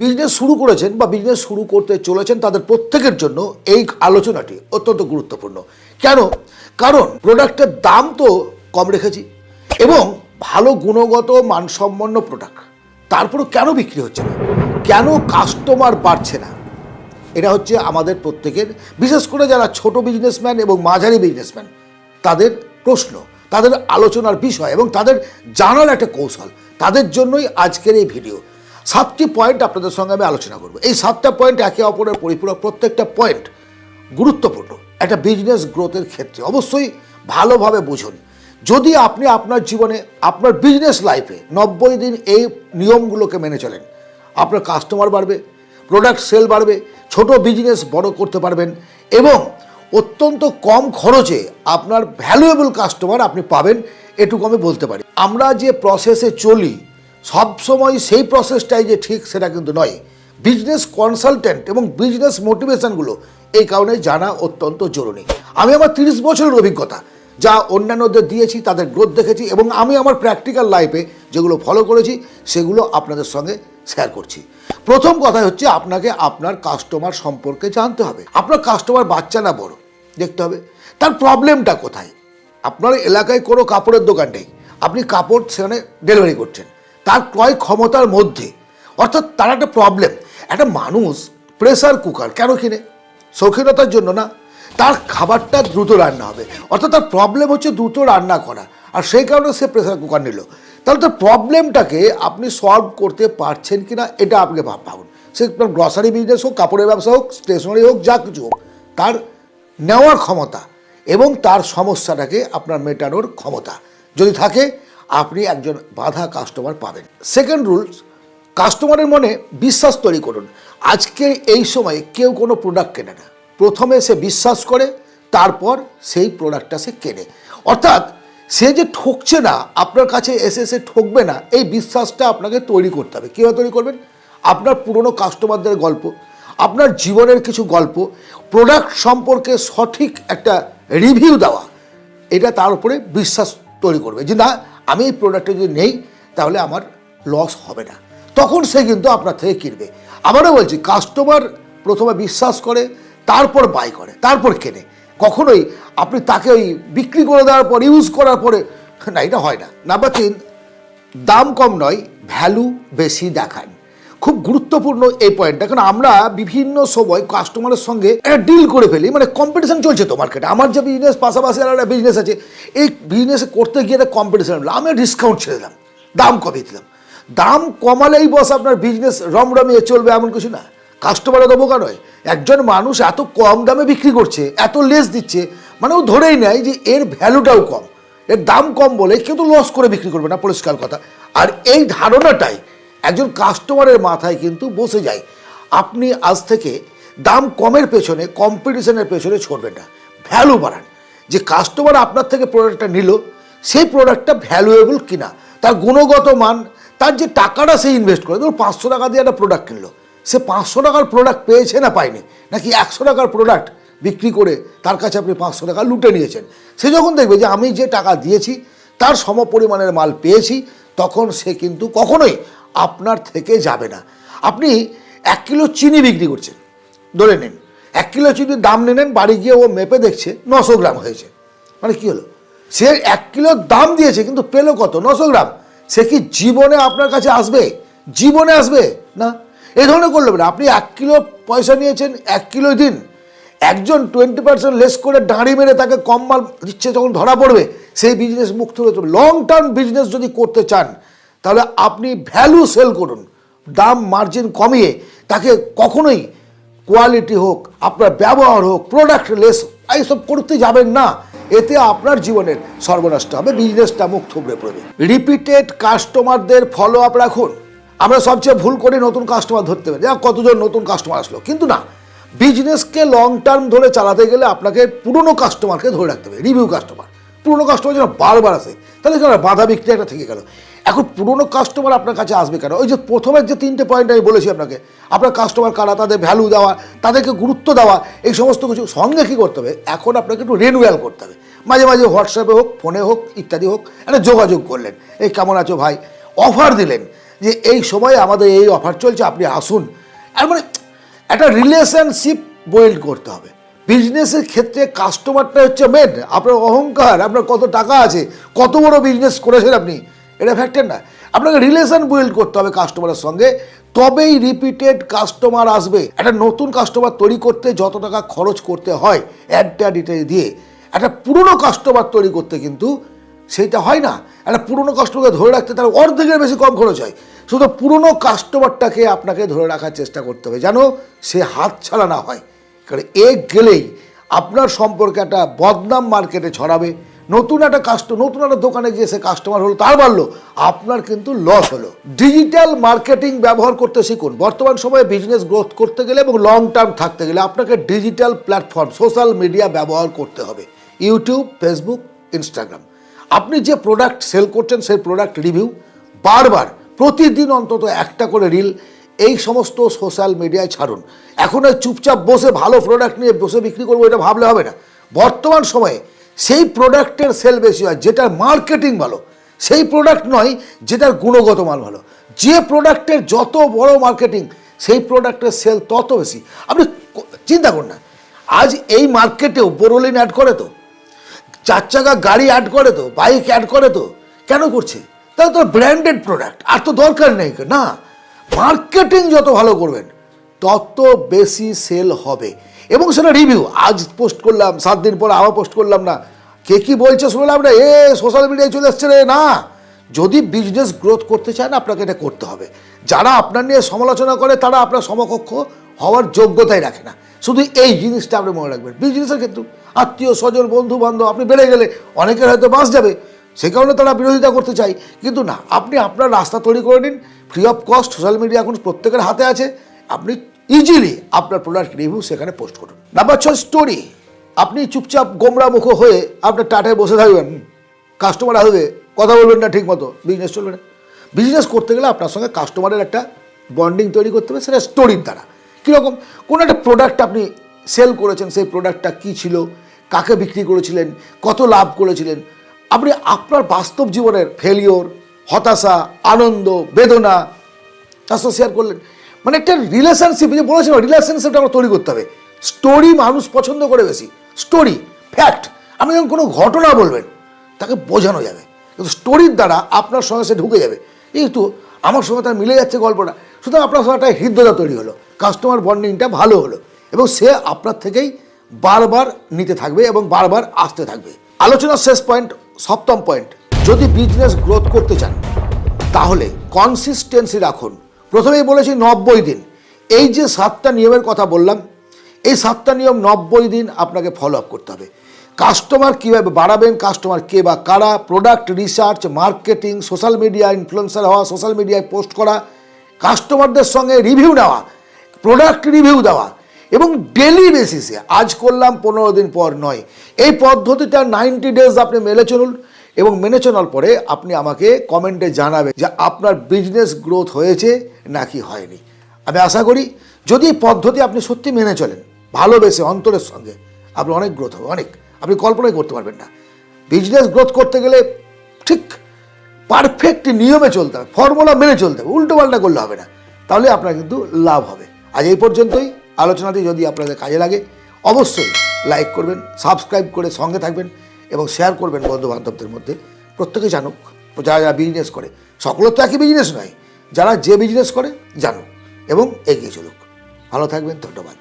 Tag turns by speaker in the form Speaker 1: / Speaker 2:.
Speaker 1: Business শুরু করেছেন বা বিজনেস শুরু করতে চলেছেন তাদের প্রত্যেকের জন্য এই আলোচনাটি অত্যন্ত গুরুত্বপূর্ণ। কেন? কারণ প্রোডাক্টের দাম তো কম রেখেছি এবং ভালো গুণগত মানসম্পন্ন প্রোডাক্ট, তারপরেও কেন বিক্রি হচ্ছে না, কেন কাস্টমার বাড়ছে না, এটা হচ্ছে আমাদের প্রত্যেকের, বিশেষ করে যারা ছোট বিজনেসম্যান এবং মাঝারি বিজনেসম্যান তাদের প্রশ্ন, তাদের আলোচনার বিষয় এবং তাদের জানার একটা কৌশল। তাদের জন্যই আজকের এই ভিডিও। 7টি পয়েন্ট আপনাদের সঙ্গে আমি আলোচনা করব। এই 7টা পয়েন্ট একে অপরের পরিপূরক, প্রত্যেকটা পয়েন্ট গুরুত্বপূর্ণ একটা বিজনেস গ্রোথের ক্ষেত্রে। অবশ্যই ভালোভাবে বুঝুন। যদি আপনি আপনার জীবনে, আপনার বিজনেস লাইফে 90 দিন এই নিয়মগুলোকে মেনে চলেন, আপনার কাস্টমার বাড়বে, প্রোডাক্ট সেল বাড়বে, ছোট বিজনেস বড় করতে পারবেন এবং অত্যন্ত কম খরচে আপনার ভ্যালুয়েবল কাস্টমার আপনি পাবেন, এটুকু আমি বলতে পারি। আমরা যে প্রসেসে চলি সবসময় সেই প্রসেসটাই যে ঠিক সেটা কিন্তু নয়। বিজনেস কনসালটেন্ট এবং বিজনেস মোটিভেশনগুলো এই কারণে জানা অত্যন্ত জরুরি। আমি আমার 30 বছরের অভিজ্ঞতা যা অন্যান্যদের দিয়েছি, তাদের গ্রোথ দেখেছি এবং আমি আমার প্র্যাকটিক্যাল লাইফে যেগুলো ফলো করেছি সেগুলো আপনাদের সঙ্গে শেয়ার করছি। প্রথম কথা হচ্ছে আপনাকে আপনার কাস্টমার সম্পর্কে জানতে হবে। আপনার কাস্টমার বাচ্চা না বড় দেখতে হবে, তার প্রবলেমটা কোথায়। আপনার এলাকায় কোনো কাপড়ের দোকান নেই, আপনি কাপড় সেখানে ডেলিভারি করছেন, তার ক্রয় ক্ষমতার মধ্যে, অর্থাৎ তার একটা প্রবলেম। একটা মানুষ প্রেসার কুকার কেন কিনে? শৌখিনতার জন্য না, তার খাবারটা দ্রুত রান্না হবে, অর্থাৎ তার প্রবলেম হচ্ছে দ্রুত রান্না করা, আর সেই কারণে সে প্রেসার কুকার নিল। তাহলে তার প্রবলেমটাকে আপনি সলভ করতে পারছেন কিনা এটা আপনাকে ভাবুন। সে গ্রসারি বিজনেস হোক, কাপড়ের ব্যবসা হোক, স্টেশনারি হোক, যা কিছু হোক, তার নেওয়ার ক্ষমতা এবং তার সমস্যাটাকে আপনার মেটানোর ক্ষমতা যদি থাকে, আপনি একজন বাধা কাস্টমার পাবেন। সেকেন্ড রুলস, কাস্টমারের মনে বিশ্বাস তৈরি করুন। আজকে এই সময়ে কেউ কোনো প্রোডাক্ট কেনে না, প্রথমে সে বিশ্বাস করে, তারপর সেই প্রোডাক্টটা সে কেনে। অর্থাৎ সে যে ঠকছে না, আপনার কাছে এসে সে ঠকবে না, এই বিশ্বাসটা আপনাকে তৈরি করতে হবে। কীভাবে তৈরি করবেন? আপনার পুরনো কাস্টমারদের গল্প, আপনার জীবনের কিছু গল্প, প্রোডাক্ট সম্পর্কে সঠিক একটা রিভিউ দেওয়া, এটা তার উপরে বিশ্বাস তৈরি করবে যে না, আমি এই প্রোডাক্টটা যদি নেই তাহলে আমার লস হবে না, তখন সে কিন্তু আপনার থেকে কিনবে। আবারও বলছি, কাস্টমার প্রথমে বিশ্বাস করে, তারপর বাই করে, তারপর কেনে। কখনোই আপনি তাকে ওই বিক্রি করে দেওয়ার পর, ইউজ করার পরে না, এটা হয় না। নাম্বার 3, দাম কম নয়, ভ্যালু বেশি দেখান। খুব গুরুত্বপূর্ণ এই পয়েন্টটা, কারণ আমরা বিভিন্ন সময় কাস্টমারের সঙ্গে একটা ডিল করে ফেলি, মানে কম্পিটিশন চলছে তো মার্কেটে। আমার যে বিজনেস, পাশাপাশি আর একটা বিজনেস আছে, এই বিজনেস করতে গিয়ে একটা কম্পিটিশন হলো, আমি ডিসকাউন্ট ছেড়ে দিলাম, দাম কমিয়ে দিলাম। দাম কমালেই বস আপনার বিজনেস রমরমিয়ে চলবে এমন কিছু না। কাস্টমারও তো বোকা নয়। একজন মানুষ এত কম দামে বিক্রি করছে, এত লেস দিচ্ছে, মানে ও ধরেই নেয় যে এর ভ্যালুটাও কম, এর দাম কম বলে কেউ তো লস করে বিক্রি করবে না, পরিষ্কার কথা। আর এই ধারণাটাই একজন কাস্টমারের মাথায় কিন্তু বসে যায়। আপনি আজ থেকে দাম কমের পেছনে, কম্পিটিশনের পেছনে ছড়বেন না, ভ্যালু বাড়ান। যে কাস্টমার আপনার থেকে প্রোডাক্টটা নিল, সেই প্রোডাক্টটা ভ্যালুয়েবল কিনা, তার গুণগত মান, তার যে টাকাটা সে ইনভেস্ট করে, ধরুন 500 টাকা দিয়ে একটা প্রোডাক্ট কিনলো, সে 500 টাকার প্রোডাক্ট পেয়েছে না পায়নি, নাকি 100 টাকার প্রোডাক্ট বিক্রি করে তার কাছে আপনি 500 টাকা লুটে নিয়েছেন। সে যখন দেখবে যে আমি যে টাকা দিয়েছি তার সমপরিমাণের মাল পেয়েছি, তখন সে কিন্তু কখনোই আপনার থেকে যাবে না। আপনি 1 কিলো চিনি বিক্রি করছেন, ধরে নিন 1 কিলো চিনির দাম নিলেন, বাড়ি গিয়ে ও মেপে দেখছে 900 গ্রাম হয়েছে। মানে কি হলো? সে 1 কিলোর দাম দিয়েছে কিন্তু পেল কত? 900 গ্রাম। সে কি জীবনে আপনার কাছে আসবে? জীবনে আসবে না। এই ধরনের করলে না, আপনি 1 কিলো পয়সা নিয়েছেন, 1 কিলো দিন। একজন 20% লেস করে দাঁড়ি মেরে তাকে কম মাল দিচ্ছে, যখন ধরা পড়বে সেই বিজনেস মুক্ত হয়ে যাবে। লং টার্ম বিজনেস যদি করতে চান, তাহলে আপনি ভ্যালু সেল করুন, দাম মার্জিন কমিয়ে। তাকে কখনোই কোয়ালিটি হোক, আপনার ব্যবহার হোক, প্রোডাক্ট লেস, এইসব করতে যাবেন না। এতে আপনার জীবনের সর্বনষ্ট হবে, বিজনেসটা মুখ থুবড়ে পড়বে। রিপিটেড কাস্টমারদের ফলো আপ রাখুন। আমরা সবচেয়ে ভুল করি নতুন কাস্টমার ধরতে হবে, কতজন নতুন কাস্টমার আসলো, কিন্তু না। বিজনেসকে লং টার্ম ধরে চালাতে গেলে আপনাকে পুরনো কাস্টমারকে ধরে রাখতে হবে, রিভিউ কাস্টমার। পুরনো কাস্টমার যেন বারবার আসে, তাহলে কেন বাধা বিক্রি একটা থেকে গেল। এখন পুরনো কাস্টমার আপনার কাছে আসবে কেন? ওই যে প্রথমের যে 3টে পয়েন্ট আমি বলেছি আপনাকে, আপনার কাস্টমার কারা, তাদের ভ্যালু দেওয়া, তাদেরকে গুরুত্ব দেওয়া, এই সমস্ত কিছু সঙ্গে কী করতে হবে, এখন আপনাকে একটু রিনিউয়াল করতে হবে। মাঝে মাঝে হোয়াটসঅ্যাপে হোক, ফোনে হোক, ইত্যাদি হোক, একটা যোগাযোগ করলেন, এই কেমন আছো ভাই, অফার দিলেন, যে এই সময় আমাদের এই অফার চলছে, আপনি আসুন। আর মানে একটা রিলেশনশিপ বিল্ড করতে হবে। বিজনেসের ক্ষেত্রে কাস্টমারটা হচ্ছে মেন। আপনার অহংকার, আপনার কত টাকা আছে, কত বড় বিজনেস করেছেন আপনি, এটা ফ্যাক্টর না। আপনাকে রিলেশন বিল্ড করতে হবে কাস্টমারের সঙ্গে, তবেই রিপিটেড কাস্টমার আসবে। একটা নতুন কাস্টমার তৈরি করতে যত টাকা খরচ করতে হয় অ্যাড ইত্যাদি দিয়ে, একটা পুরনো কাস্টমার তৈরি করতে কিন্তু সেইটা হয় না। একটা পুরনো কাস্টমারকে ধরে রাখতে তার অর্ধেকের বেশি কম খরচ হয়। শুধু পুরনো কাস্টমারটাকে আপনাকে ধরে রাখার চেষ্টা করতে হবে যেন সে হাত ছাড়া না হয়। কারণ গেলেই আপনার সম্পর্কে একটা বদনাম মার্কেটে ছড়াবে। নতুন একটা দোকানে গিয়ে সে কাস্টমার হলো, তার বাড়লো, আপনার কিন্তু লস হলো। ডিজিটাল মার্কেটিং ব্যবহার করতে শিখুন। বর্তমান সময়ে বিজনেস গ্রোথ করতে গেলে এবং লং টার্ম থাকতে গেলে আপনাকে ডিজিটাল প্ল্যাটফর্ম, সোশ্যাল মিডিয়া ব্যবহার করতে হবে। YouTube, Facebook, Instagram. আপনি যে প্রোডাক্ট সেল করছেন সেই প্রোডাক্ট রিভিউ বারবার প্রতিদিন অন্তত একটা করে রিল এই সমস্ত সোশ্যাল মিডিয়ায় ছাড়ুন। এখন ওই চুপচাপ বসে ভালো প্রোডাক্ট নিয়ে বসে বিক্রি করবো এটা ভাবলে হবে না। বর্তমান সময়ে সেই প্রোডাক্টের সেল বেশি হয় যেটার মার্কেটিং ভালো, সেই প্রোডাক্ট নয় যেটার গুণগত মান ভালো। যে প্রোডাক্টের যত বড় মার্কেটিং সেই প্রোডাক্টের সেল তত বেশি। আপনি চিন্তা করুন না, আজ এই মার্কেটেও বোরোলিন অ্যাড করে তো, 4 চাকা গাড়ি অ্যাড করে তো, বাইক অ্যাড করে তো। কেন করছে? তাহলে তো ব্র্যান্ডেড প্রোডাক্ট, আর তো দরকার নেই না। মার্কেটিং যত ভালো করবেন তত বেশি সেল হবে। এবং সেটা রিভিউ, আজ পোস্ট করলাম 7 দিন পর আবার পোস্ট করলাম না, কে কী বলছে শুনলাম না, সোশ্যাল মিডিয়ায় চলে এসছে রে। না, যদি বিজনেস গ্রোথ করতে চান আপনাকে এটা করতে হবে। যারা আপনার নিয়ে সমালোচনা করে তারা আপনার সমকক্ষ হওয়ার যোগ্যতাই রাখে না। শুধু এই জিনিসটা আপনি মনে রাখবেন। বিজনেসের ক্ষেত্রে আত্মীয় স্বজন, বন্ধু বান্ধব, আপনি বেড়ে গেলে অনেকের হয়তো বাস যাবে, সে কারণে তারা বিরোধিতা করতে চায়। কিন্তু না, আপনি আপনার রাস্তা তৈরি করে নিন, free of cost. Social media এখন প্রত্যেকের হাতে আছে, আপনি ইজিলি আপনার প্রোডাক্ট রিভিউ সেখানে পোস্ট করুন। Number 6, story. আপনি চুপচাপ গোমরা মুখ হয়ে আপনার টাটায় বসে থাকবেন, কাস্টমার আসবে, কথা বলবেন না ঠিক মতো, বিজনেস চলবে না। বিজনেস করতে গেলে আপনার সঙ্গে কাস্টমারের একটা বন্ডিং তৈরি করতে হবে, সেটা স্টোরির দ্বারা। কীরকম? কোনো একটা প্রোডাক্ট আপনি সেল করেছেন, সেই প্রোডাক্টটা কী ছিল, কাকে বিক্রি করেছিলেন, কত লাভ করেছিলেন, আপনি আপনার বাস্তব জীবনের ফেলিওর, হতাশা, আনন্দ, বেদনা তার সাথে শেয়ার করলেন। মানে একটা রিলেশনশিপ, যে বলেছিলাম রিলেশনশিপটা আমরা তৈরি করতে হবে। স্টোরি মানুষ পছন্দ করে বেশি। Story, fact. আপনি যখন কোনো ঘটনা বলবেন তাকে বোঝানো যাবে, কিন্তু স্টোরির দ্বারা আপনার সঙ্গে সে ঢুকে যাবে। কিন্তু আমার সঙ্গে তার মিলে যাচ্ছে গল্পটা, সুতরাং আপনার সঙ্গে একটা হৃদ্যতা তৈরি হলো, কাস্টমার বন্ডিংটা ভালো হলো, এবং সে আপনার থেকেই বারবার নিতে থাকবে এবং বারবার আসতে থাকবে। আলোচনার শেষ পয়েন্ট, 7ম পয়েন্ট, যদি বিজনেস গ্রোথ করতে চান তাহলে কনসিস্টেন্সি রাখুন। প্রথমেই বলেছি 90 দিন। এই যে 7টা নিয়মের কথা বললাম, এই 7টা নিয়ম 90 দিন আপনাকে ফলো আপ করতে হবে। কাস্টমার কীভাবে বাড়াবেন, কাস্টমার কে বা কারা, product research, marketing, social media influencer হওয়া, সোশ্যাল মিডিয়ায় পোস্ট করা, কাস্টমারদের সঙ্গে রিভিউ নেওয়া, প্রোডাক্ট রিভিউ দেওয়া, এবং ডেলি বেসিসে। আজ করলাম 15 দিন পর নয়। এই পদ্ধতিটা 90 ডেজ আপনি মেনে চলুন, এবং মেনে চলার পরে আপনি আমাকে কমেন্টে জানাবেন যে আপনার বিজনেস গ্রোথ হয়েছে নাকি হয়নি। আমি আশা করি যদি এই পদ্ধতি আপনি সত্যি মেনে চলেন ভালোবেসে অন্তরের সঙ্গে, আপনার অনেক গ্রোথ হবে, অনেক। আপনি কল্পনাই করতে পারবেন না। বিজনেস গ্রোথ করতে গেলে ঠিক পারফেক্ট নিয়মে চলতে হবে, ফর্মুলা মেনে চলতে হবে, উল্টোপাল্টা করলে হবে না, তাহলে আপনার কিন্তু লাভ হবে। আজ এই পর্যন্তই। আলোচনাটি যদি আপনাদের কাজে লাগে অবশ্যই লাইক করবেন, সাবস্ক্রাইব করে সঙ্গে থাকবেন এবং শেয়ার করবেন বন্ধু বান্ধবদের মধ্যে। প্রত্যেকে জানুক, যারা যারা বিজনেস করে, সকলের তো একই বিজনেস নয়, যারা যে বিজনেস করে জানুক এবং এগিয়ে চলুক। ভালো থাকবেন, ধন্যবাদ।